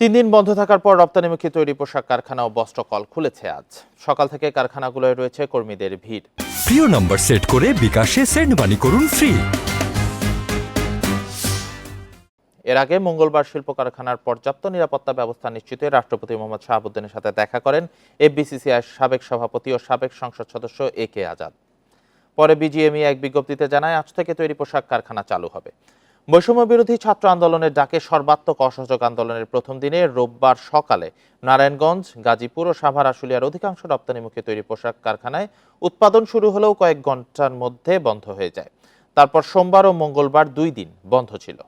3 দিন বন্ধ থাকার পর রপ্তানিমুখী তৈরি পোশাক কারখানা ও বস্ত্রকল খুলেছে আজ। সকাল থেকে কারখানাগুলোয় রয়েছে কর্মীদের ভিড়। প্রিয় নম্বর সেট করে বিকাশে সেন্ড মানি করুন ফ্রি। এর আগে মঙ্গলবার শিল্প কারখানার পর্যাপ্ত নিরাপত্তা ব্যবস্থা নিশ্চিতে রাষ্ট্রপতি মোহাম্মদ শাহাবুদ্দিনের সাথে দেখা করেন এফবিসিসিআই সাবেক সভাপতি ও সাবেক সংসদ সদস্য এ কে আজাদ। পরে বিজিএমইএ এক বিজ্ঞপ্তিতে জানায়, আজ থেকে তৈরি পোশাক কারখানা চালু হবে। বৈষম্য বিরোধী ছাত্র আন্দোলনের ডাকে সর্বাত্মক অসহযোগ আন্দোলনের প্রথম দিনে রোববার সকালে নারায়ণগঞ্জ, গাজীপুর ও সাভার আশুলিয়ার অধিকাংশ রপ্তানিমুখী তৈরি পোশাক কারখানায় উৎপাদন শুরু হলেও কয়েক ঘন্টার মধ্যে বন্ধ হয়ে যায়। তারপর সোমবার ও মঙ্গলবার 2 দিন বন্ধ ছিল।